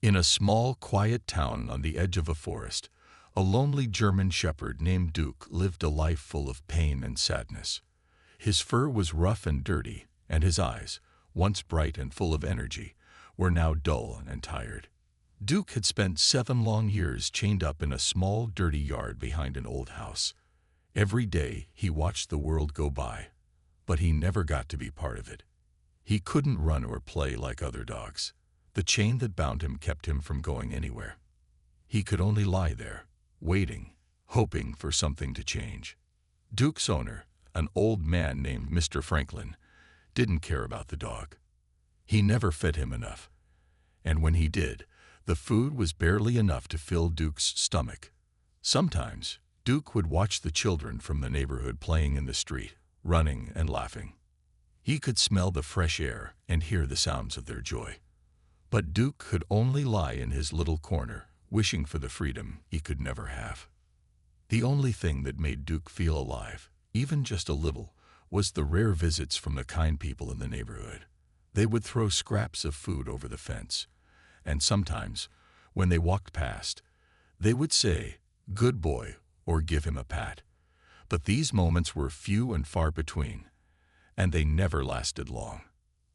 In a small, quiet town on the edge of a forest, a lonely German shepherd named Duke lived a life full of pain and sadness. His fur was rough and dirty, and his eyes, once bright and full of energy, were now dull and tired. Duke had spent 7 long years chained up in a small, dirty yard behind an old house. Every day he watched the world go by, but he never got to be part of it. He couldn't run or play like other dogs. The chain that bound him kept him from going anywhere. He could only lie there, waiting, hoping for something to change. Duke's owner, an old man named Mr. Franklin, didn't care about the dog. He never fed him enough, and when he did, the food was barely enough to fill Duke's stomach. Sometimes, Duke would watch the children from the neighborhood playing in the street, running and laughing. He could smell the fresh air and hear the sounds of their joy. But Duke could only lie in his little corner, wishing for the freedom he could never have. The only thing that made Duke feel alive, even just a little, was the rare visits from the kind people in the neighborhood. They would throw scraps of food over the fence, and sometimes, when they walked past, they would say, "Good boy," or give him a pat. But these moments were few and far between, and they never lasted long.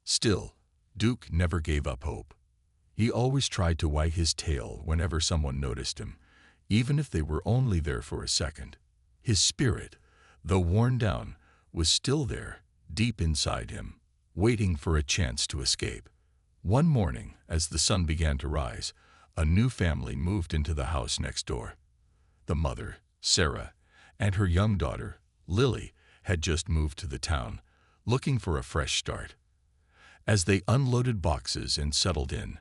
Still, Duke never gave up hope. He always tried to wag his tail whenever someone noticed him, even if they were only there for a second. His spirit, though worn down, was still there, deep inside him, waiting for a chance to escape. One morning, as the sun began to rise, a new family moved into the house next door. The mother, Sarah, and her young daughter, Lily, had just moved to the town, looking for a fresh start. As they unloaded boxes and settled in,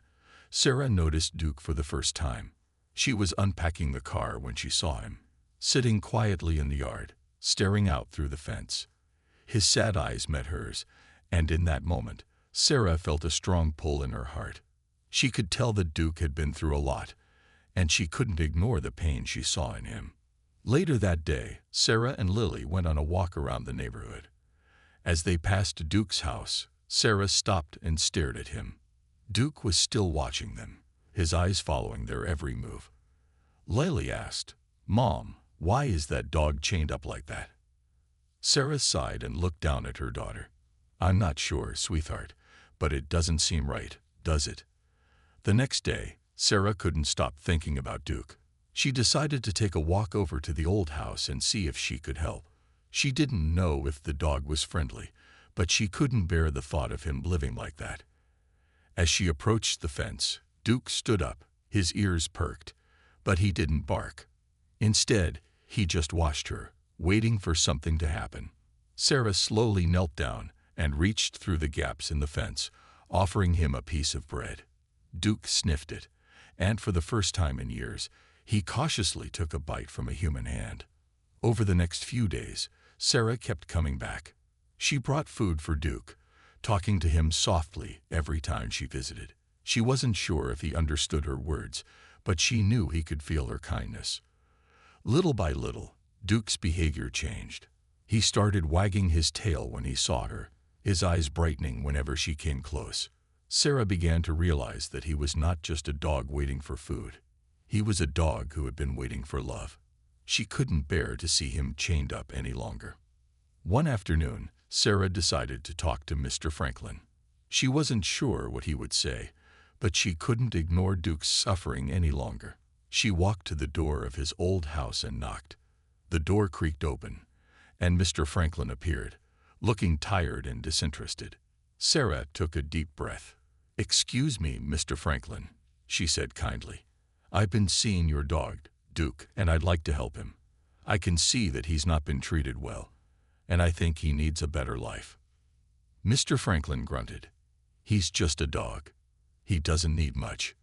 Sarah noticed Duke for the first time. She was unpacking the car when she saw him, sitting quietly in the yard, staring out through the fence. His sad eyes met hers, and in that moment, Sarah felt a strong pull in her heart. She could tell that Duke had been through a lot, and she couldn't ignore the pain she saw in him. Later that day, Sarah and Lily went on a walk around the neighborhood. As they passed Duke's house, Sarah stopped and stared at him. Duke was still watching them, his eyes following their every move. Lily asked, "Mom, why is that dog chained up like that?" Sarah sighed and looked down at her daughter. "I'm not sure, sweetheart, but it doesn't seem right, does it?" The next day, Sarah couldn't stop thinking about Duke. She decided to take a walk over to the old house and see if she could help. She didn't know if the dog was friendly, but she couldn't bear the thought of him living like that. As she approached the fence, Duke stood up, his ears perked, but he didn't bark. Instead, he just watched her, waiting for something to happen. Sarah slowly knelt down and reached through the gaps in the fence, offering him a piece of bread. Duke sniffed it, and for the first time in years, he cautiously took a bite from a human hand. Over the next few days, Sarah kept coming back. She brought food for Duke, talking to him softly every time she visited. She wasn't sure if he understood her words, but she knew he could feel her kindness. Little by little, Duke's behavior changed. He started wagging his tail when he saw her, his eyes brightening whenever she came close. Sarah began to realize that he was not just a dog waiting for food. He was a dog who had been waiting for love. She couldn't bear to see him chained up any longer. One afternoon, Sarah decided to talk to Mr. Franklin. She wasn't sure what he would say, but she couldn't ignore Duke's suffering any longer. She walked to the door of his old house and knocked. The door creaked open, and Mr. Franklin appeared, looking tired and disinterested. Sarah took a deep breath. "Excuse me, Mr. Franklin," she said kindly. "I've been seeing your dog, Duke, and I'd like to help him. I can see that he's not been treated well, and I think he needs a better life." Mr. Franklin grunted. "He's just a dog. He doesn't need much."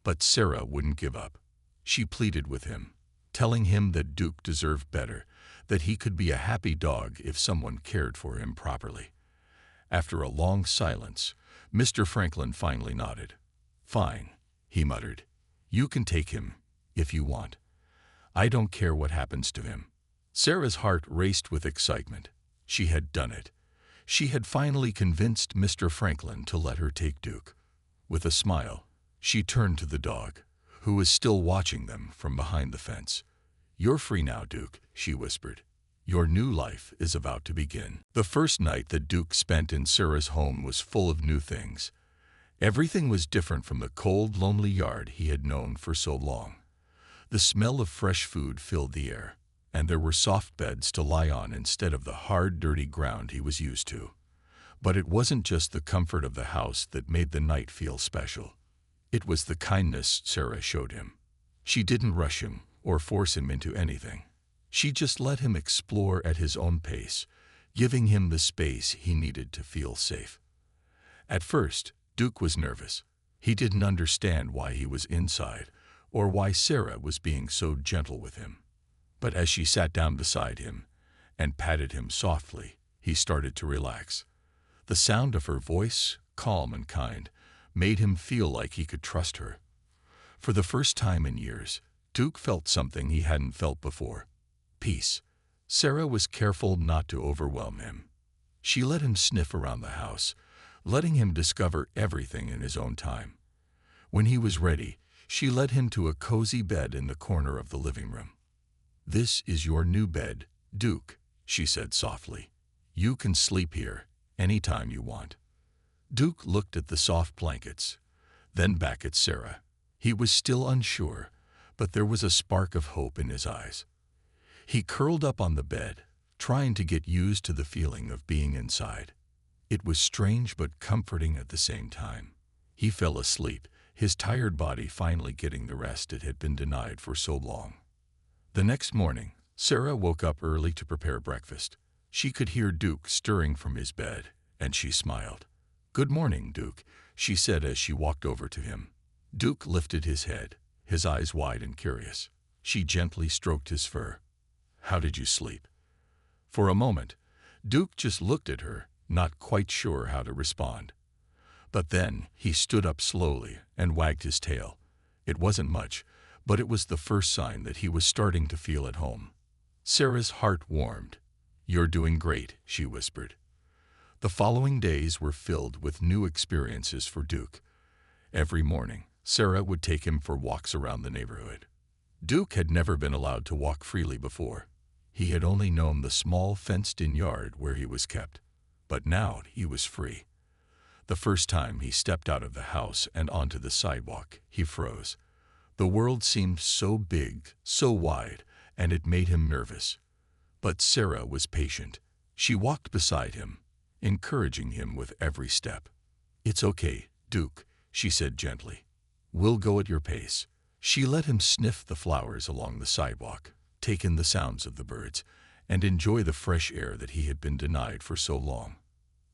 But Sarah wouldn't give up. She pleaded with him, telling him that Duke deserved better, that he could be a happy dog if someone cared for him properly. After a long silence, Mr. Franklin finally nodded. "Fine," he muttered. "You can take him, if you want. I don't care what happens to him." Sarah's heart raced with excitement. She had done it. She had finally convinced Mr. Franklin to let her take Duke. With a smile, She turned to the dog, who was still watching them from behind the fence. "You're free now, Duke," she whispered. "Your new life is about to begin." The first night that Duke spent in Sarah's home was full of new things. Everything was different from the cold, lonely yard he had known for so long. The smell of fresh food filled the air, and there were soft beds to lie on instead of the hard, dirty ground he was used to. But it wasn't just the comfort of the house that made the night feel special. It was the kindness Sarah showed him. She didn't rush him or force him into anything. She just let him explore at his own pace, giving him the space he needed to feel safe. At first, Duke was nervous. He didn't understand why he was inside or why Sarah was being so gentle with him. But as she sat down beside him and patted him softly, he started to relax. The sound of her voice, calm and kind, made him feel like he could trust her. For the first time in years, Duke felt something he hadn't felt before: peace. Sarah was careful not to overwhelm him. She let him sniff around the house, letting him discover everything in his own time. When he was ready, she led him to a cozy bed in the corner of the living room. "This is your new bed, Duke," she said softly. "You can sleep here anytime you want." Duke looked at the soft blankets, then back at Sarah. He was still unsure, but there was a spark of hope in his eyes. He curled up on the bed, trying to get used to the feeling of being inside. It was strange but comforting at the same time. He fell asleep, his tired body finally getting the rest it had been denied for so long. The next morning, Sarah woke up early to prepare breakfast. She could hear Duke stirring from his bed, and she smiled. "Good morning, Duke," she said as she walked over to him. Duke lifted his head, his eyes wide and curious. She gently stroked his fur. "How did you sleep?" For a moment, Duke just looked at her, not quite sure how to respond. But then he stood up slowly and wagged his tail. It wasn't much, but it was the first sign that he was starting to feel at home. Sarah's heart warmed. "You're doing great," she whispered. The following days were filled with new experiences for Duke. Every morning, Sarah would take him for walks around the neighborhood. Duke had never been allowed to walk freely before. He had only known the small fenced-in yard where he was kept. But now he was free. The first time he stepped out of the house and onto the sidewalk, he froze. The world seemed so big, so wide, and it made him nervous. But Sarah was patient. She walked beside him, encouraging him with every step. "It's okay, Duke," she said gently. "We'll go at your pace." She let him sniff the flowers along the sidewalk, take in the sounds of the birds, and enjoy the fresh air that he had been denied for so long.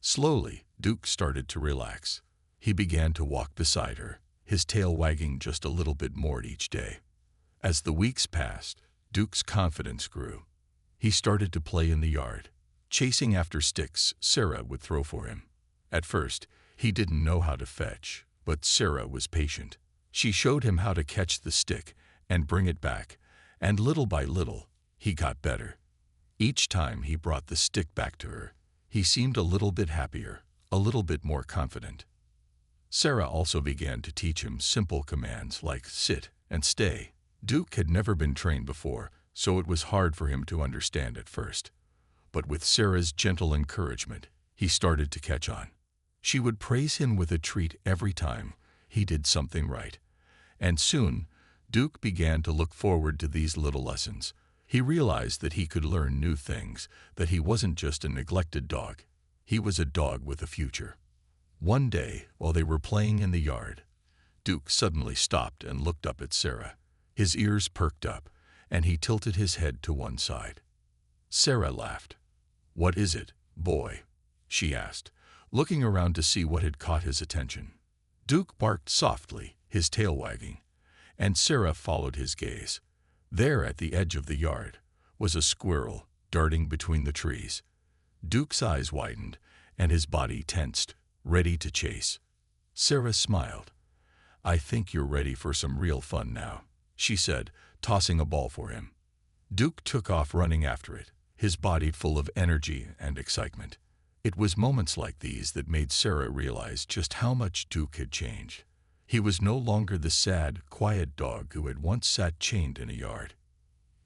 Slowly, Duke started to relax. He began to walk beside her, his tail wagging just a little bit more each day. As the weeks passed, Duke's confidence grew. He started to play in the yard, chasing after sticks Sarah would throw for him. At first, he didn't know how to fetch, but Sarah was patient. She showed him how to catch the stick and bring it back, and little by little, he got better. Each time he brought the stick back to her, he seemed a little bit happier, a little bit more confident. Sarah also began to teach him simple commands like sit and stay. Duke had never been trained before, so it was hard for him to understand at first. But with Sarah's gentle encouragement, he started to catch on. She would praise him with a treat every time he did something right. And soon, Duke began to look forward to these little lessons. He realized that he could learn new things, that he wasn't just a neglected dog. He was a dog with a future. One day, while they were playing in the yard, Duke suddenly stopped and looked up at Sarah. His ears perked up, and he tilted his head to one side. Sarah laughed. "What is it, boy?" she asked, looking around to see what had caught his attention. Duke barked softly, his tail wagging, and Sarah followed his gaze. There at the edge of the yard was a squirrel darting between the trees. Duke's eyes widened, and his body tensed, ready to chase. Sarah smiled. "I think you're ready for some real fun now," she said, tossing a ball for him. Duke took off running after it, his body full of energy and excitement. It was moments like these that made Sarah realize just how much Duke had changed. He was no longer the sad, quiet dog who had once sat chained in a yard.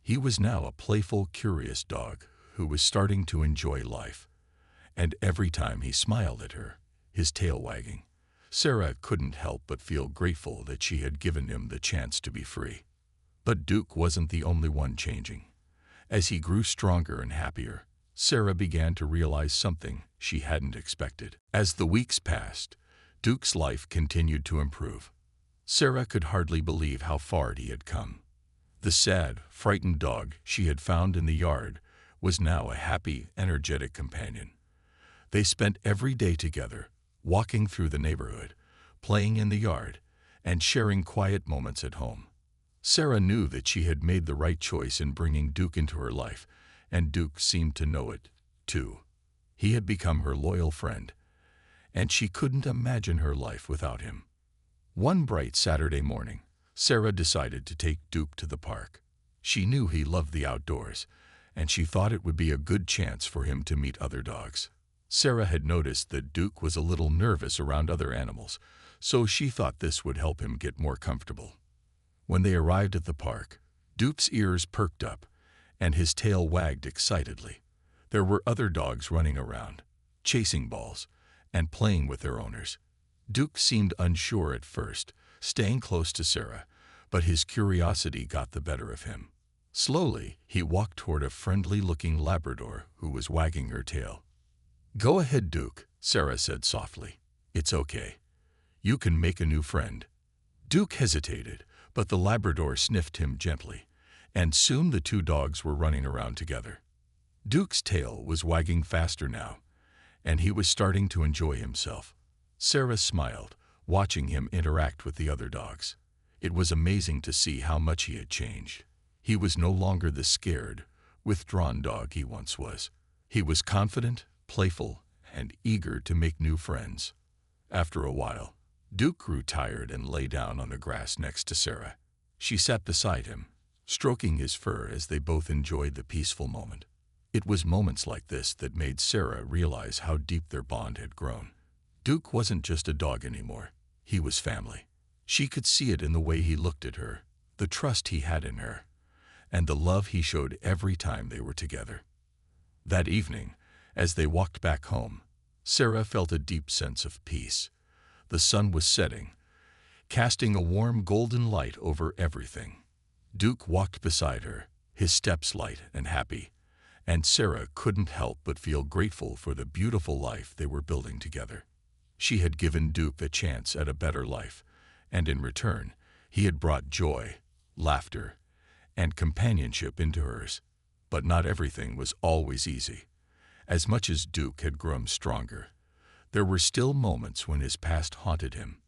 He was now a playful, curious dog who was starting to enjoy life. And every time he smiled at her, his tail wagging, Sarah couldn't help but feel grateful that she had given him the chance to be free. But Duke wasn't the only one changing. As he grew stronger and happier, Sarah began to realize something she hadn't expected. As the weeks passed, Duke's life continued to improve. Sarah could hardly believe how far he had come. The sad, frightened dog she had found in the yard was now a happy, energetic companion. They spent every day together, walking through the neighborhood, playing in the yard, and sharing quiet moments at home. Sarah knew that she had made the right choice in bringing Duke into her life, and Duke seemed to know it, too. He had become her loyal friend, and she couldn't imagine her life without him. One bright Saturday morning, Sarah decided to take Duke to the park. She knew he loved the outdoors, and she thought it would be a good chance for him to meet other dogs. Sarah had noticed that Duke was a little nervous around other animals, so she thought this would help him get more comfortable. When they arrived at the park, Duke's ears perked up, and his tail wagged excitedly. There were other dogs running around, chasing balls, and playing with their owners. Duke seemed unsure at first, staying close to Sarah, but his curiosity got the better of him. Slowly, he walked toward a friendly-looking Labrador who was wagging her tail. "Go ahead, Duke," Sarah said softly. "It's okay. You can make a new friend." Duke hesitated, but the Labrador sniffed him gently, and soon the two dogs were running around together. Duke's tail was wagging faster now, and he was starting to enjoy himself. Sarah smiled, watching him interact with the other dogs. It was amazing to see how much he had changed. He was no longer the scared, withdrawn dog he once was. He was confident, playful, and eager to make new friends. After a while, Duke grew tired and lay down on the grass next to Sarah. She sat beside him, stroking his fur as they both enjoyed the peaceful moment. It was moments like this that made Sarah realize how deep their bond had grown. Duke wasn't just a dog anymore. He was family. She could see it in the way he looked at her, the trust he had in her, and the love he showed every time they were together. That evening, as they walked back home, Sarah felt a deep sense of peace. The sun was setting, casting a warm golden light over everything. Duke walked beside her, his steps light and happy, and Sarah couldn't help but feel grateful for the beautiful life they were building together. She had given Duke a chance at a better life, and in return, he had brought joy, laughter, and companionship into hers. But not everything was always easy. As much as Duke had grown stronger, there were still moments when his past haunted him.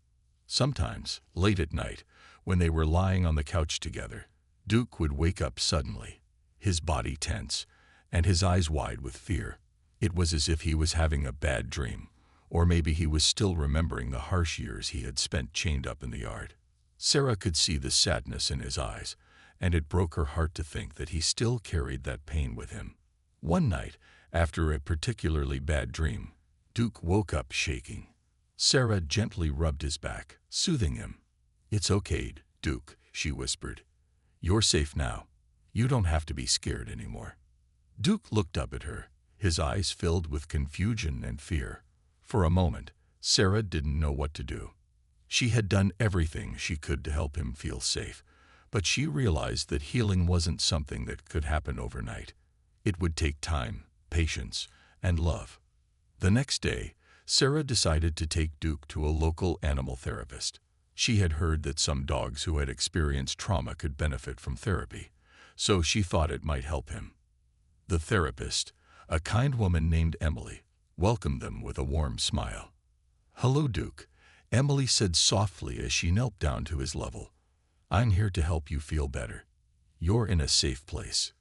Sometimes, late at night, when they were lying on the couch together, Duke would wake up suddenly, his body tense, and his eyes wide with fear. It was as if he was having a bad dream, or maybe he was still remembering the harsh years he had spent chained up in the yard. Sarah could see the sadness in his eyes, and it broke her heart to think that he still carried that pain with him. One night, after a particularly bad dream, Duke woke up shaking. Sarah gently rubbed his back, soothing him. "It's okay, Duke," she whispered. "You're safe now. You don't have to be scared anymore." Duke looked up at her, his eyes filled with confusion and fear. For a moment, Sarah didn't know what to do. She had done everything she could to help him feel safe, but she realized that healing wasn't something that could happen overnight. It would take time, patience, and love. The next day, Sarah decided to take Duke to a local animal therapist. She had heard that some dogs who had experienced trauma could benefit from therapy, so she thought it might help him. The therapist, a kind woman named Emily, welcomed them with a warm smile. "Hello, Duke," Emily said softly as she knelt down to his level. "I'm here to help you feel better. You're in a safe place."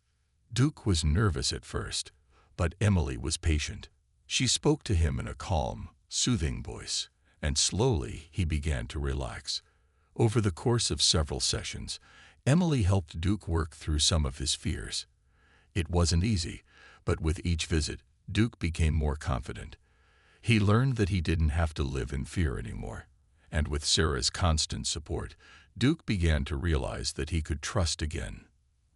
Duke was nervous at first, but Emily was patient. She spoke to him in a calm, soothing voice, and slowly he began to relax. Over the course of several sessions, Emily helped Duke work through some of his fears. It wasn't easy, but with each visit, Duke became more confident. He learned that he didn't have to live in fear anymore, and with Sarah's constant support, Duke began to realize that he could trust again.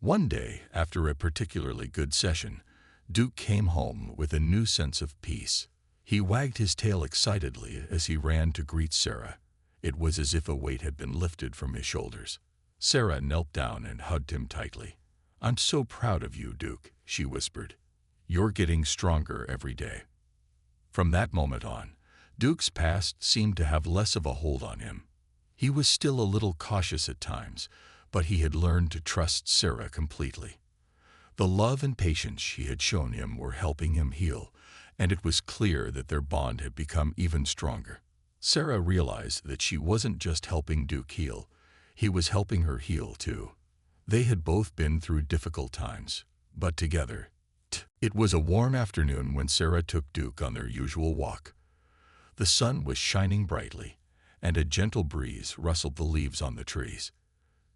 One day, after a particularly good session, Duke came home with a new sense of peace. He wagged his tail excitedly as he ran to greet Sarah. It was as if a weight had been lifted from his shoulders. Sarah knelt down and hugged him tightly. "I'm so proud of you, Duke," she whispered. "You're getting stronger every day." From that moment on, Duke's past seemed to have less of a hold on him. He was still a little cautious at times, but he had learned to trust Sarah completely. The love and patience she had shown him were helping him heal, and it was clear that their bond had become even stronger. Sarah realized that she wasn't just helping Duke heal, he was helping her heal too. They had both been through difficult times, but together. It was a warm afternoon when Sarah took Duke on their usual walk. The sun was shining brightly, and a gentle breeze rustled the leaves on the trees.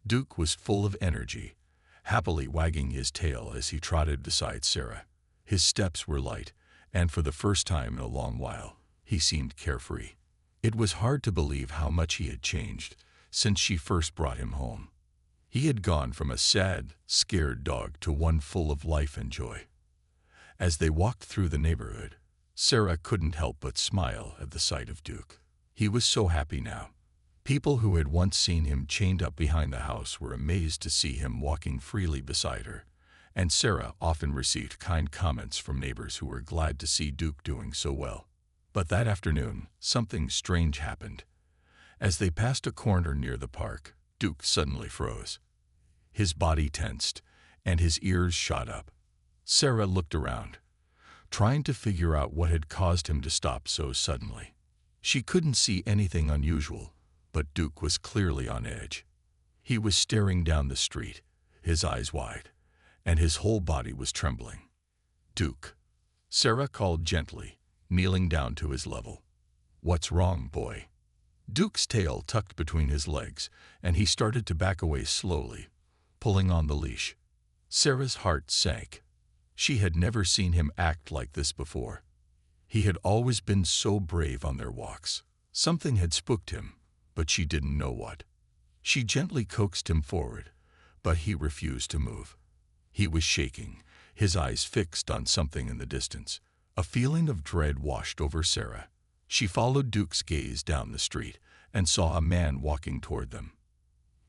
Duke was full of energy, happily wagging his tail as he trotted beside Sarah. His steps were light, and for the first time in a long while, he seemed carefree. It was hard to believe how much he had changed since she first brought him home. He had gone from a sad, scared dog to one full of life and joy. As they walked through the neighborhood, Sarah couldn't help but smile at the sight of Duke. He was so happy now. People who had once seen him chained up behind the house were amazed to see him walking freely beside her, and Sarah often received kind comments from neighbors who were glad to see Duke doing so well. But that afternoon, something strange happened. As they passed a corner near the park, Duke suddenly froze. His body tensed, and his ears shot up. Sarah looked around, trying to figure out what had caused him to stop so suddenly. She couldn't see anything unusual, but Duke was clearly on edge. He was staring down the street, his eyes wide, and his whole body was trembling. "Duke," Sarah called gently, kneeling down to his level. "What's wrong, boy?" Duke's tail tucked between his legs, and he started to back away slowly, pulling on the leash. Sarah's heart sank. She had never seen him act like this before. He had always been so brave on their walks. Something had spooked him, but she didn't know what. She gently coaxed him forward, but he refused to move. He was shaking, his eyes fixed on something in the distance. A feeling of dread washed over Sarah. She followed Duke's gaze down the street and saw a man walking toward them.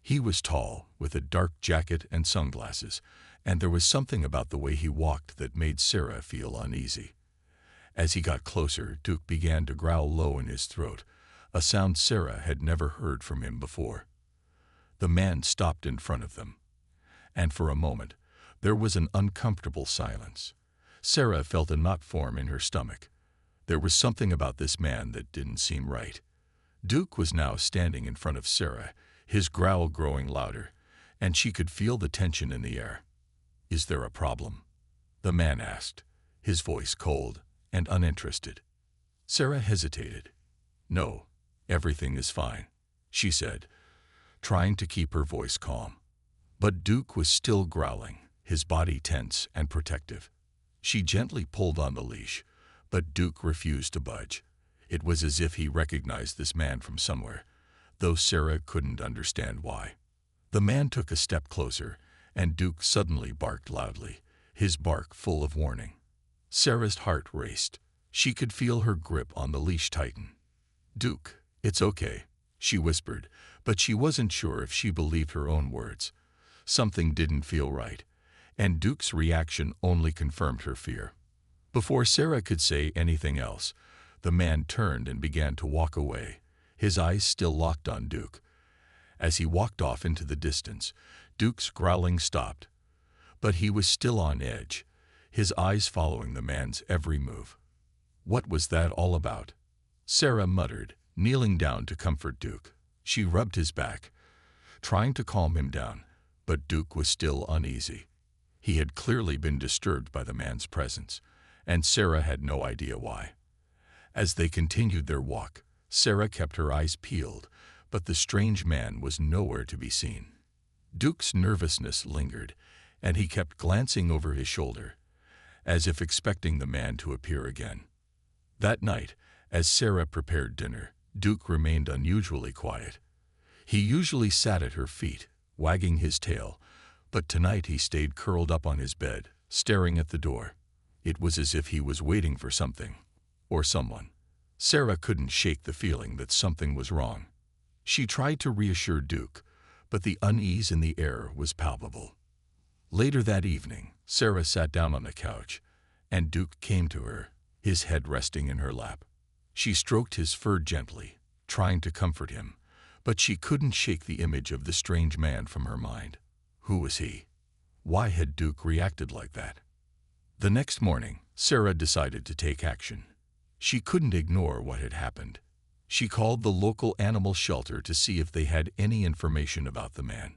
He was tall, with a dark jacket and sunglasses, and there was something about the way he walked that made Sarah feel uneasy. As he got closer, Duke began to growl low in his throat, a sound Sarah had never heard from him before. The man stopped in front of them, and for a moment, there was an uncomfortable silence. Sarah felt a knot form in her stomach. There was something about this man that didn't seem right. Duke was now standing in front of Sarah, his growl growing louder, and she could feel the tension in the air. "Is there a problem?" the man asked, his voice cold and uninterested. Sarah hesitated. "No, everything is fine," she said, trying to keep her voice calm. But Duke was still growling, his body tense and protective. She gently pulled on the leash, but Duke refused to budge. It was as if he recognized this man from somewhere, though Sarah couldn't understand why. The man took a step closer, and Duke suddenly barked loudly, his bark full of warning. Sarah's heart raced. She could feel her grip on the leash tighten. "Duke, it's okay," she whispered, but she wasn't sure if she believed her own words. Something didn't feel right, and Duke's reaction only confirmed her fear. Before Sarah could say anything else, the man turned and began to walk away, his eyes still locked on Duke. As he walked off into the distance, Duke's growling stopped, but he was still on edge, his eyes following the man's every move. What was that all about? Sarah muttered, kneeling down to comfort Duke. She rubbed his back, trying to calm him down, but Duke was still uneasy. He had clearly been disturbed by the man's presence, and Sarah had no idea why. As they continued their walk, Sarah kept her eyes peeled, but the strange man was nowhere to be seen. Duke's nervousness lingered, and he kept glancing over his shoulder, as if expecting the man to appear again. That night, as Sarah prepared dinner, Duke remained unusually quiet. He usually sat at her feet, wagging his tail, but tonight he stayed curled up on his bed, staring at the door. It was as if he was waiting for something, or someone. Sarah couldn't shake the feeling that something was wrong. She tried to reassure Duke, but the unease in the air was palpable. Later that evening, Sarah sat down on the couch, and Duke came to her, his head resting in her lap. She stroked his fur gently, trying to comfort him, but she couldn't shake the image of the strange man from her mind. Who was he? Why had Duke reacted like that? The next morning, Sarah decided to take action. She couldn't ignore what had happened. She called the local animal shelter to see if they had any information about the man.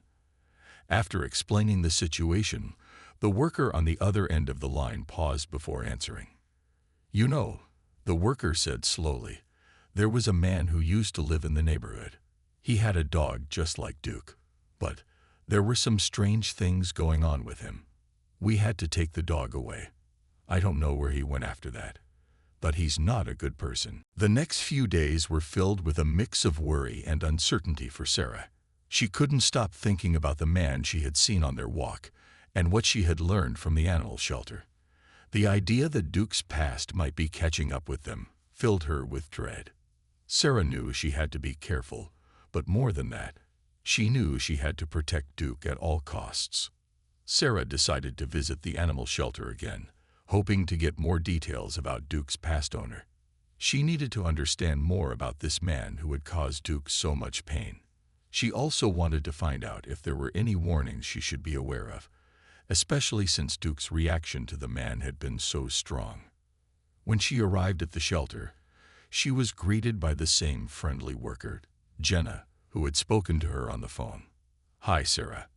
After explaining the situation, the worker on the other end of the line paused before answering. "You know," the worker said slowly, "there was a man who used to live in the neighborhood. He had a dog just like Duke, but there were some strange things going on with him. We had to take the dog away. I don't know where he went after that, but he's not a good person." The next few days were filled with a mix of worry and uncertainty for Sarah. She couldn't stop thinking about the man she had seen on their walk and what she had learned from the animal shelter. The idea that Duke's past might be catching up with them filled her with dread. Sarah knew she had to be careful, but more than that, she knew she had to protect Duke at all costs. Sarah decided to visit the animal shelter again, hoping to get more details about Duke's past owner. She needed to understand more about this man who had caused Duke so much pain. She also wanted to find out if there were any warnings she should be aware of, especially since Duke's reaction to the man had been so strong. When she arrived at the shelter, she was greeted by the same friendly worker, Jenna, who had spoken to her on the phone. "Hi, Sarah.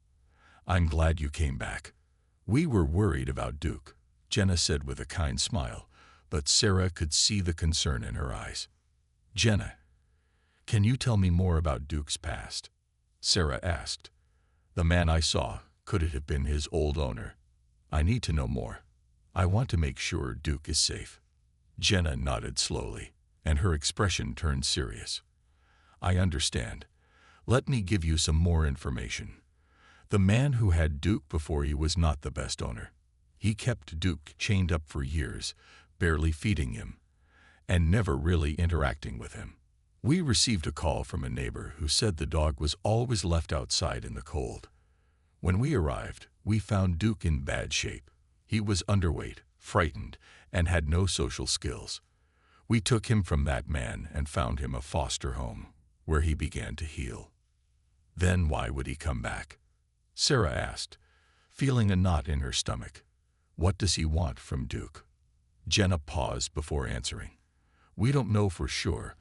I'm glad you came back. We were worried about Duke," Jenna said with a kind smile, but Sarah could see the concern in her eyes. "Jenna, can you tell me more about Duke's past?" Sarah asked. "The man I saw, could it have been his old owner? I need to know more. I want to make sure Duke is safe." Jenna nodded slowly, and her expression turned serious. "I understand. Let me give you some more information. The man who had Duke before you was not the best owner. He kept Duke chained up for years, barely feeding him, and never really interacting with him. We received a call from a neighbor who said the dog was always left outside in the cold. When we arrived, we found Duke in bad shape. He was underweight, frightened, and had no social skills. We took him from that man and found him a foster home, where he began to heal." "Then why would he come back?" Sarah asked, feeling a knot in her stomach. "What does he want from Duke?" Jenna paused before answering. "We don't know for sure,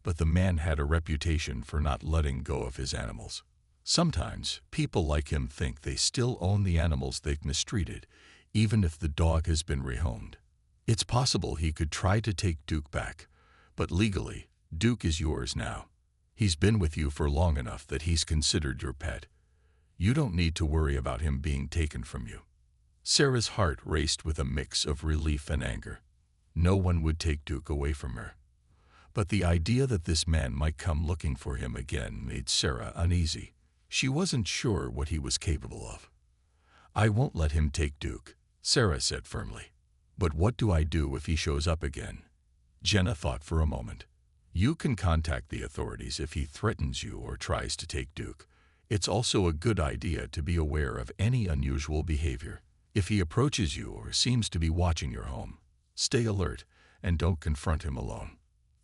but the man had a reputation for not letting go of his animals. Sometimes, people like him think they still own the animals they've mistreated, even if the dog has been rehomed. It's possible he could try to take Duke back, but legally, Duke is yours now. He's been with you for long enough that he's considered your pet. You don't need to worry about him being taken from you." Sarah's heart raced with a mix of relief and anger. No one would take Duke away from her. But the idea that this man might come looking for him again made Sarah uneasy. She wasn't sure what he was capable of. "I won't let him take Duke," Sarah said firmly. "But what do I do if he shows up again?" Jenna thought for a moment. "You can contact the authorities if he threatens you or tries to take Duke. It's also a good idea to be aware of any unusual behavior. If he approaches you or seems to be watching your home, stay alert and don't confront him alone."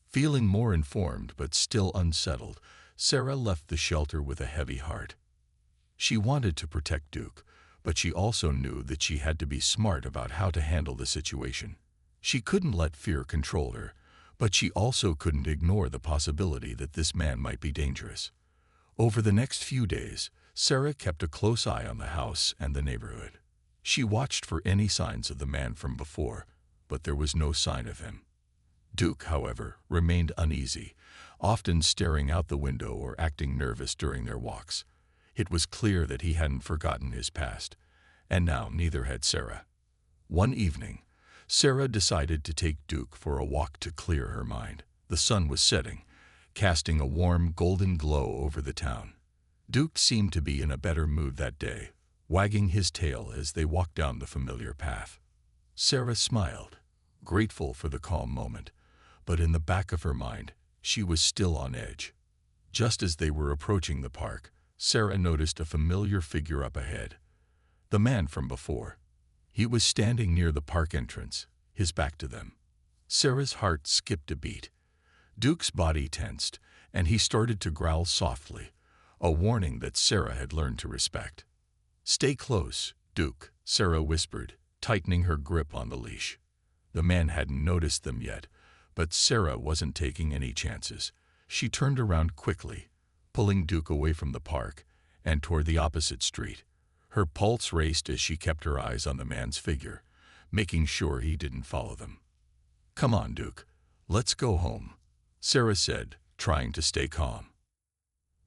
Feeling more informed but still unsettled, Sarah left the shelter with a heavy heart. She wanted to protect Duke, but she also knew that she had to be smart about how to handle the situation. She couldn't let fear control her, but she also couldn't ignore the possibility that this man might be dangerous. Over the next few days, Sarah kept a close eye on the house and the neighborhood. She watched for any signs of the man from before, but there was no sign of him. Duke, however, remained uneasy, often staring out the window or acting nervous during their walks. It was clear that he hadn't forgotten his past, and now neither had Sarah. One evening, Sarah decided to take Duke for a walk to clear her mind. The sun was setting, casting a warm golden glow over the town. Duke seemed to be in a better mood that day, wagging his tail as they walked down the familiar path. Sarah smiled, grateful for the calm moment, but in the back of her mind, she was still on edge. Just as they were approaching the park, Sarah noticed a familiar figure up ahead. The man from before. He was standing near the park entrance, his back to them. Sarah's heart skipped a beat. Duke's body tensed, and he started to growl softly, a warning that Sarah had learned to respect. "Stay close, Duke," Sarah whispered, tightening her grip on the leash. The man hadn't noticed them yet, but Sarah wasn't taking any chances. She turned around quickly, pulling Duke away from the park and toward the opposite street. Her pulse raced as she kept her eyes on the man's figure, making sure he didn't follow them. "Come on, Duke. Let's go home," Sarah said, trying to stay calm.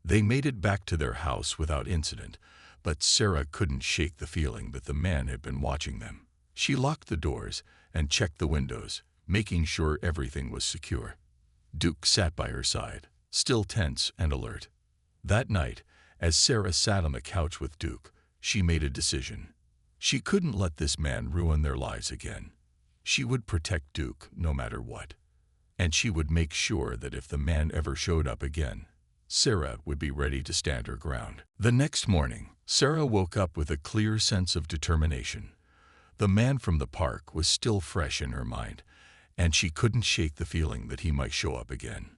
They made it back to their house without incident, but Sarah couldn't shake the feeling that the man had been watching them. She locked the doors and checked the windows, making sure everything was secure. Duke sat by her side, still tense and alert. That night, as Sarah sat on the couch with Duke, she made a decision. She couldn't let this man ruin their lives again. She would protect Duke no matter what. And she would make sure that if the man ever showed up again, Sarah would be ready to stand her ground. The next morning, Sarah woke up with a clear sense of determination. The man from the park was still fresh in her mind, and she couldn't shake the feeling that he might show up again.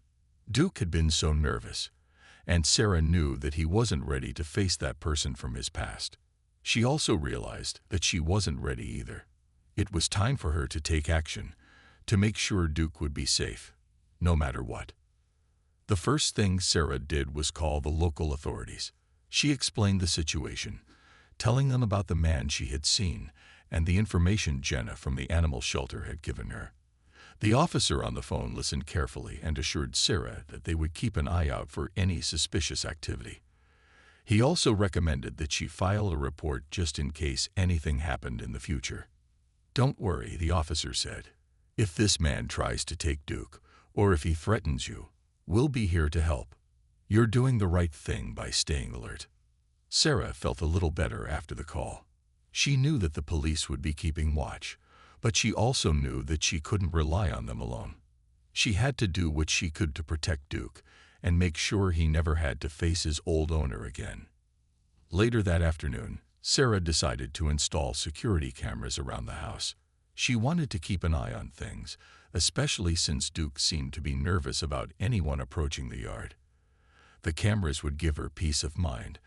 Duke had been so nervous, and Sarah knew that he wasn't ready to face that person from his past. She also realized that she wasn't ready either. It was time for her to take action, to make sure Duke would be safe, no matter what. The first thing Sarah did was call the local authorities. She explained the situation, telling them about the man she had seen and the information Jenna from the animal shelter had given her. The officer on the phone listened carefully and assured Sarah that they would keep an eye out for any suspicious activity. He also recommended that she file a report just in case anything happened in the future. "Don't worry," the officer said. "If this man tries to take Duke, or if he threatens you, we'll be here to help. You're doing the right thing by staying alert." Sarah felt a little better after the call. She knew that the police would be keeping watch, but she also knew that she couldn't rely on them alone. She had to do what she could to protect Duke and make sure he never had to face his old owner again. Later that afternoon, Sarah decided to install security cameras around the house. She wanted to keep an eye on things, especially since Duke seemed to be nervous about anyone approaching the yard. The cameras would give her peace of mind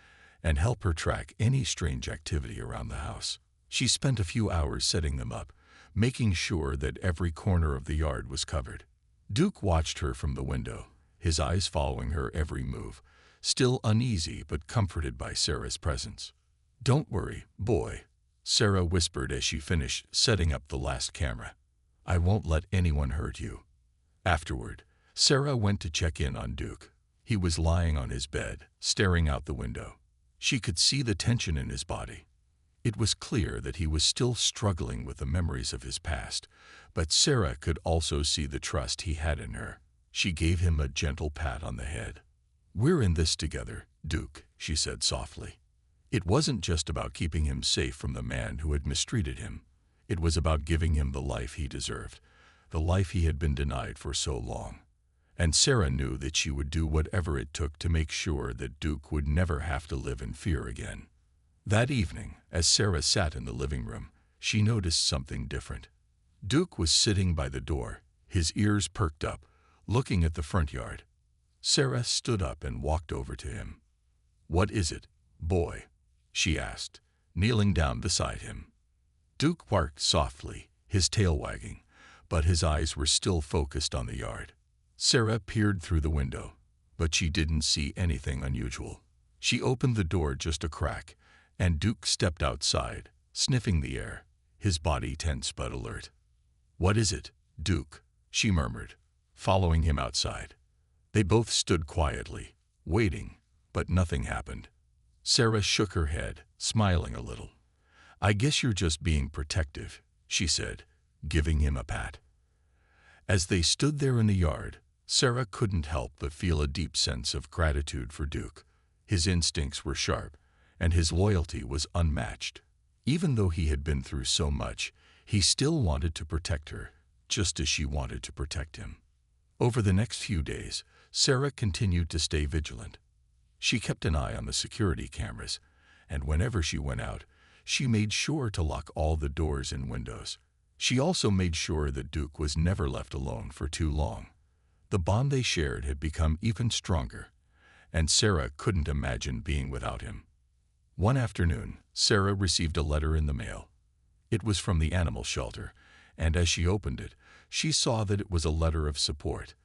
and help her track any strange activity around the house. She spent a few hours setting them up, making sure that every corner of the yard was covered. Duke watched her from the window, his eyes following her every move, still uneasy but comforted by Sarah's presence. "Don't worry, boy," Sarah whispered as she finished setting up the last camera. "I won't let anyone hurt you." Afterward, Sarah went to check in on Duke. He was lying on his bed, staring out the window. She could see the tension in his body. It was clear that he was still struggling with the memories of his past, but Sarah could also see the trust he had in her. She gave him a gentle pat on the head. "We're in this together, Duke," she said softly. It wasn't just about keeping him safe from the man who had mistreated him. It was about giving him the life he deserved, the life he had been denied for so long. And Sarah knew that she would do whatever it took to make sure that Duke would never have to live in fear again. That evening, as Sarah sat in the living room, she noticed something different. Duke was sitting by the door, his ears perked up, looking at the front yard. Sarah stood up and walked over to him. "What is it, boy?" she asked, kneeling down beside him. Duke barked softly, his tail wagging, but his eyes were still focused on the yard. Sarah peered through the window, but she didn't see anything unusual. She opened the door just a crack, and Duke stepped outside, sniffing the air, his body tense but alert. "What is it, Duke?" she murmured, following him outside. They both stood quietly, waiting, but nothing happened. Sarah shook her head, smiling a little. "I guess you're just being protective," she said, giving him a pat. As they stood there in the yard, Sarah couldn't help but feel a deep sense of gratitude for Duke. His instincts were sharp, and his loyalty was unmatched. Even though he had been through so much, he still wanted to protect her, just as she wanted to protect him. Over the next few days, Sarah continued to stay vigilant. She kept an eye on the security cameras, and whenever she went out, she made sure to lock all the doors and windows. She also made sure that Duke was never left alone for too long. The bond they shared had become even stronger, and Sarah couldn't imagine being without him. One afternoon, Sarah received a letter in the mail. It was from the animal shelter, and as she opened it, she saw that it was a letter of support.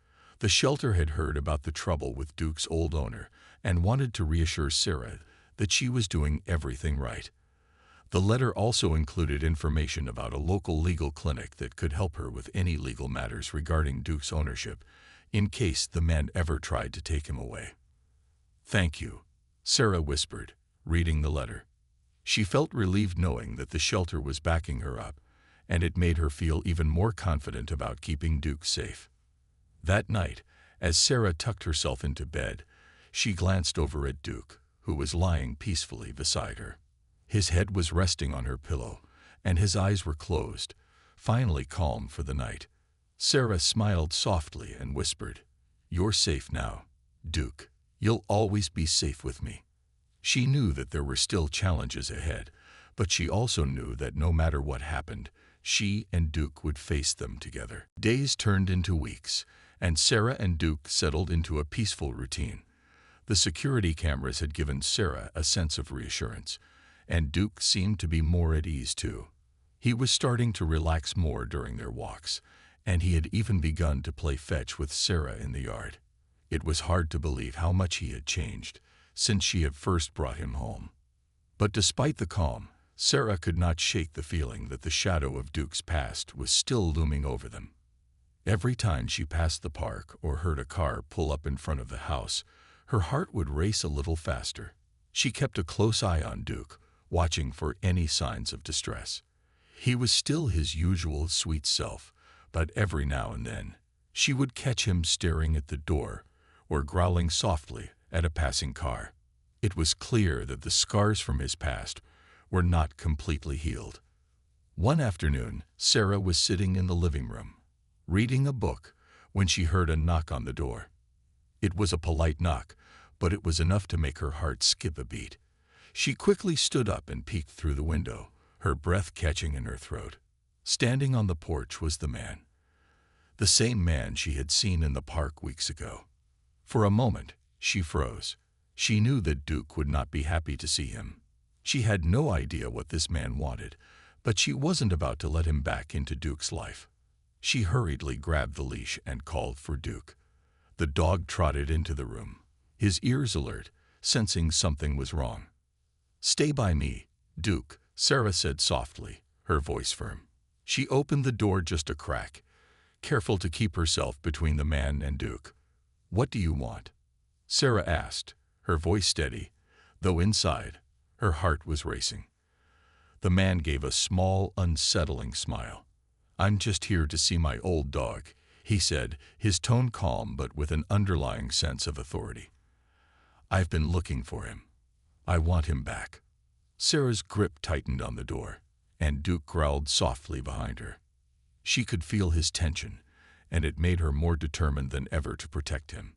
The shelter had heard about the trouble with Duke's old owner and wanted to reassure Sarah that she was doing everything right. The letter also included information about a local legal clinic that could help her with any legal matters regarding Duke's ownership, in case the man ever tried to take him away. "Thank you," Sarah whispered, reading the letter. She felt relieved knowing that the shelter was backing her up, and it made her feel even more confident about keeping Duke safe. That night, as Sarah tucked herself into bed, she glanced over at Duke, who was lying peacefully beside her. His head was resting on her pillow, and his eyes were closed, finally calm for the night. Sarah smiled softly and whispered, "You're safe now, Duke. You'll always be safe with me." She knew that there were still challenges ahead, but she also knew that no matter what happened, she and Duke would face them together. Days turned into weeks, and Sarah and Duke settled into a peaceful routine. The security cameras had given Sarah a sense of reassurance, and Duke seemed to be more at ease too. He was starting to relax more during their walks, and he had even begun to play fetch with Sarah in the yard. It was hard to believe how much he had changed since she had first brought him home. But despite the calm, Sarah could not shake the feeling that the shadow of Duke's past was still looming over them. Every time she passed the park or heard a car pull up in front of the house, her heart would race a little faster. She kept a close eye on Duke, watching for any signs of distress. He was still his usual sweet self, but every now and then, she would catch him staring at the door or growling softly at a passing car. It was clear that the scars from his past were not completely healed. One afternoon, Sarah was sitting in the living room, reading a book, when she heard a knock on the door. It was a polite knock, but it was enough to make her heart skip a beat. She quickly stood up and peeked through the window, her breath catching in her throat. Standing on the porch was the man. The same man she had seen in the park weeks ago. For a moment, she froze. She knew that Duke would not be happy to see him. She had no idea what this man wanted, but she wasn't about to let him back into Duke's life. She hurriedly grabbed the leash and called for Duke. The dog trotted into the room, his ears alert, sensing something was wrong. "Stay by me, Duke," Sarah said softly, her voice firm. She opened the door just a crack, careful to keep herself between the man and Duke. "What do you want?" Sarah asked, her voice steady, though inside, her heart was racing. The man gave a small, unsettling smile. "I'm just here to see my old dog," he said, his tone calm but with an underlying sense of authority. "I've been looking for him. I want him back." Sarah's grip tightened on the door, and Duke growled softly behind her. She could feel his tension, and it made her more determined than ever to protect him.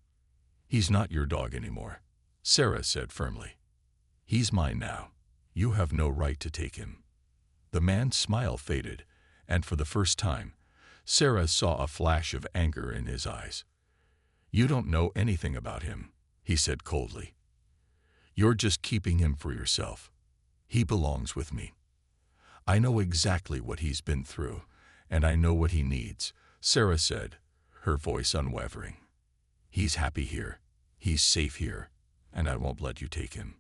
"He's not your dog anymore," Sarah said firmly. "He's mine now. You have no right to take him." The man's smile faded, and for the first time, Sarah saw a flash of anger in his eyes. "You don't know anything about him," he said coldly. "You're just keeping him for yourself. He belongs with me. I know exactly what he's been through, and I know what he needs," Sarah said, her voice unwavering. "He's happy here. He's safe here, and I won't let you take him."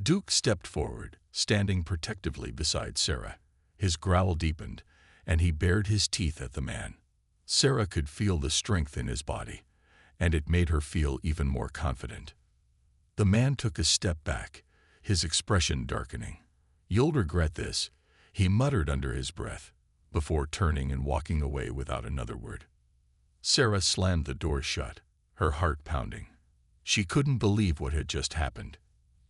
Duke stepped forward, standing protectively beside Sarah. His growl deepened, and he bared his teeth at the man. Sarah could feel the strength in his body, and it made her feel even more confident. The man took a step back, his expression darkening. "You'll regret this," he muttered under his breath, before turning and walking away without another word. Sarah slammed the door shut, her heart pounding. She couldn't believe what had just happened.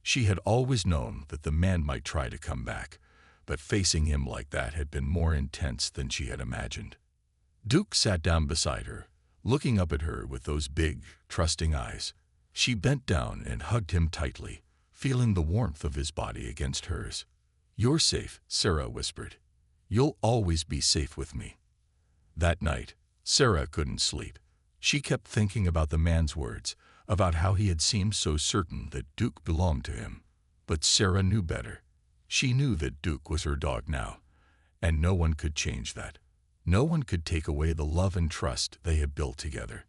She had always known that the man might try to come back, but facing him like that had been more intense than she had imagined. Duke sat down beside her, looking up at her with those big, trusting eyes. She bent down and hugged him tightly, feeling the warmth of his body against hers. "You're safe," Sarah whispered. "You'll always be safe with me." That night, Sarah couldn't sleep. She kept thinking about the man's words, about how he had seemed so certain that Duke belonged to him. But Sarah knew better. She knew that Duke was her dog now, and no one could change that. No one could take away the love and trust they had built together.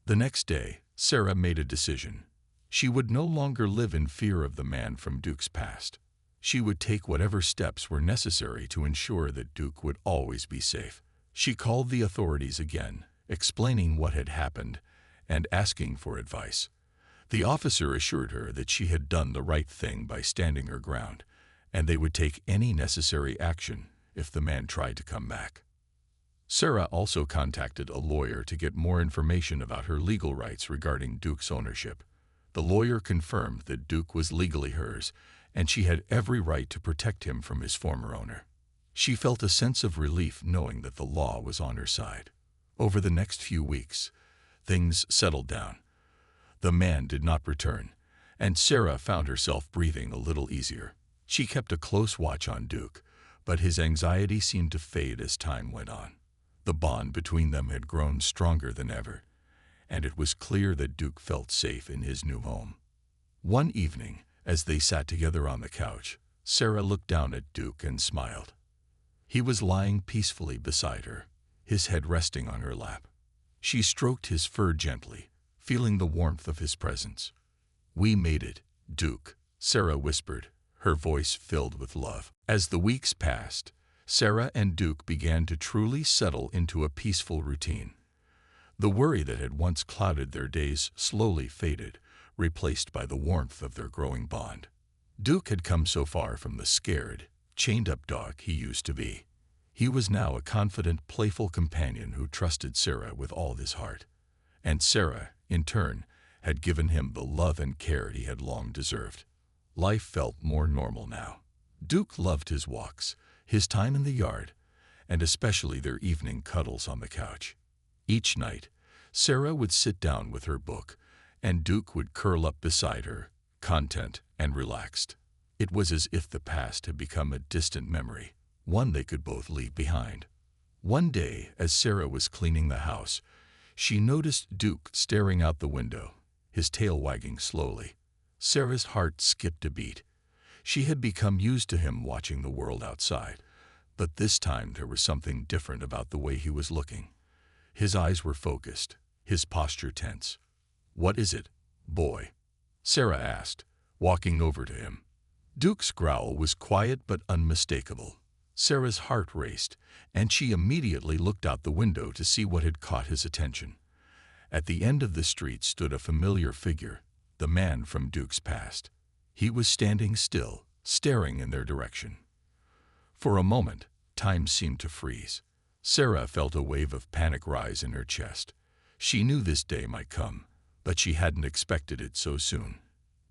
The next day, Sarah made a decision. She would no longer live in fear of the man from Duke's past. She would take whatever steps were necessary to ensure that Duke would always be safe. She called the authorities again, explaining what had happened and asking for advice. The officer assured her that she had done the right thing by standing her ground, and they would take any necessary action if the man tried to come back. Sarah also contacted a lawyer to get more information about her legal rights regarding Duke's ownership. The lawyer confirmed that Duke was legally hers, and she had every right to protect him from his former owner. She felt a sense of relief knowing that the law was on her side. Over the next few weeks, things settled down. The man did not return, and Sarah found herself breathing a little easier. She kept a close watch on Duke, but his anxiety seemed to fade as time went on. The bond between them had grown stronger than ever, and it was clear that Duke felt safe in his new home. One evening, as they sat together on the couch, Sarah looked down at Duke and smiled. He was lying peacefully beside her, his head resting on her lap. She stroked his fur gently, feeling the warmth of his presence. "We made it, Duke," Sarah whispered, her voice filled with love. As the weeks passed, Sarah and Duke began to truly settle into a peaceful routine. The worry that had once clouded their days slowly faded, replaced by the warmth of their growing bond. Duke had come so far from the scared, chained-up dog he used to be. He was now a confident, playful companion who trusted Sarah with all his heart. And Sarah, in turn, had given him the love and care he had long deserved. Life felt more normal now. Duke loved his walks, his time in the yard, and especially their evening cuddles on the couch. Each night, Sarah would sit down with her book, and Duke would curl up beside her, content and relaxed. It was as if the past had become a distant memory, one they could both leave behind. One day, as Sarah was cleaning the house, she noticed Duke staring out the window, his tail wagging slowly. Sarah's heart skipped a beat. She had become used to him watching the world outside, but this time there was something different about the way he was looking. His eyes were focused, his posture tense. "What is it, boy?" Sarah asked, walking over to him. Duke's growl was quiet but unmistakable. Sarah's heart raced, and she immediately looked out the window to see what had caught his attention. At the end of the street stood a familiar figure, the man from Duke's past. He was standing still, staring in their direction. For a moment, time seemed to freeze. Sarah felt a wave of panic rise in her chest. She knew this day might come, but she hadn't expected it so soon.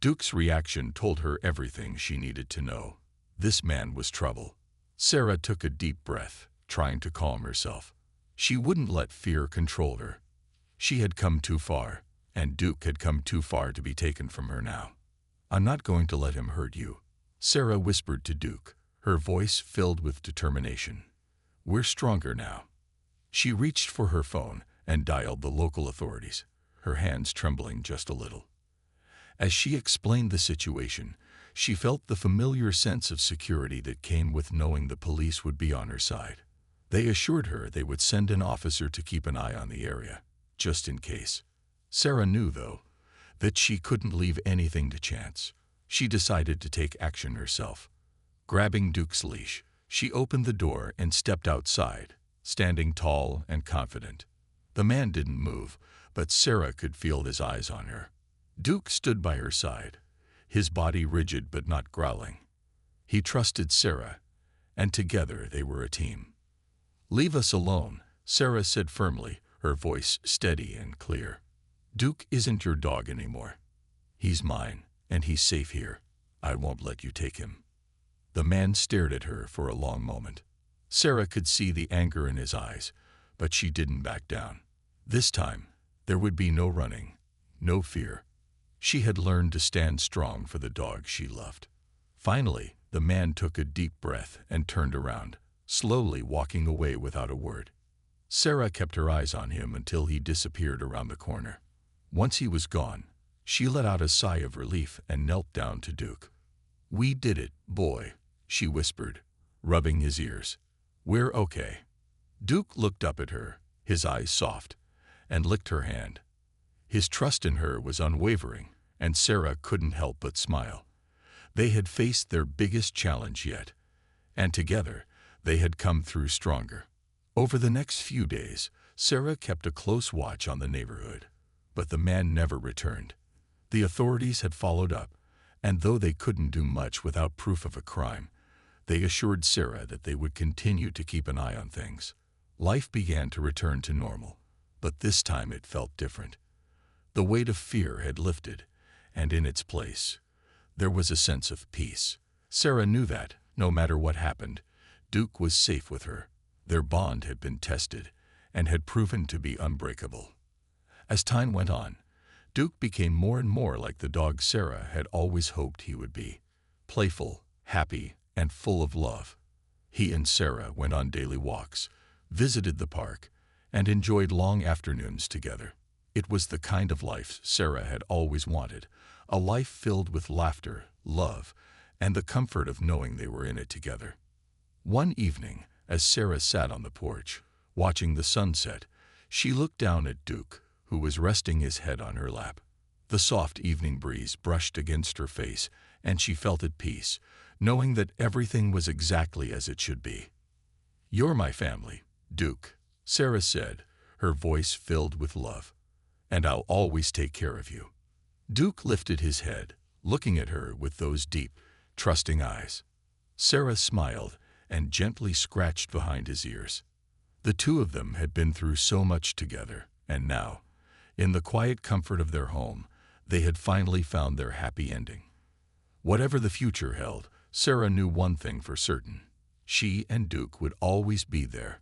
Duke's reaction told her everything she needed to know. This man was trouble. Sarah took a deep breath, trying to calm herself. She wouldn't let fear control her. She had come too far, and Duke had come too far to be taken from her now. "I'm not going to let him hurt you," Sarah whispered to Duke, her voice filled with determination. "We're stronger now." She reached for her phone and dialed the local authorities, her hands trembling just a little. As she explained the situation, she felt the familiar sense of security that came with knowing the police would be on her side. They assured her they would send an officer to keep an eye on the area, just in case. Sarah knew, though, that she couldn't leave anything to chance. She decided to take action herself. Grabbing Duke's leash, she opened the door and stepped outside, standing tall and confident. The man didn't move, but Sarah could feel his eyes on her. Duke stood by her side, his body rigid but not growling. He trusted Sarah, and together they were a team. "Leave us alone," Sarah said firmly, her voice steady and clear. "Duke isn't your dog anymore. He's mine, and he's safe here. I won't let you take him." The man stared at her for a long moment. Sarah could see the anger in his eyes, but she didn't back down. This time, there would be no running, no fear. She had learned to stand strong for the dog she loved. Finally, the man took a deep breath and turned around, slowly walking away without a word. Sarah kept her eyes on him until he disappeared around the corner. Once he was gone, she let out a sigh of relief and knelt down to Duke. "We did it, boy," she whispered, rubbing his ears. "We're okay." Duke looked up at her, his eyes soft, and licked her hand. His trust in her was unwavering, and Sarah couldn't help but smile. They had faced their biggest challenge yet, and together they had come through stronger. Over the next few days, Sarah kept a close watch on the neighborhood, but the man never returned. The authorities had followed up, and though they couldn't do much without proof of a crime, they assured Sarah that they would continue to keep an eye on things. Life began to return to normal, but this time it felt different. The weight of fear had lifted, and in its place, there was a sense of peace. Sarah knew that, no matter what happened, Duke was safe with her. Their bond had been tested, and had proven to be unbreakable. As time went on, Duke became more and more like the dog Sarah had always hoped he would be. Playful, happy, and full of love. He and Sarah went on daily walks, visited the park, and enjoyed long afternoons together. It was the kind of life Sarah had always wanted, a life filled with laughter, love, and the comfort of knowing they were in it together. One evening, as Sarah sat on the porch, watching the sunset, she looked down at Duke, who was resting his head on her lap. The soft evening breeze brushed against her face, and she felt at peace, knowing that everything was exactly as it should be. "You're my family, Duke," Sarah said, her voice filled with love. "And I'll always take care of you." Duke lifted his head, looking at her with those deep, trusting eyes. Sarah smiled and gently scratched behind his ears. The two of them had been through so much together, and now, in the quiet comfort of their home, they had finally found their happy ending. Whatever the future held, Sarah knew one thing for certain. She and Duke would always be there,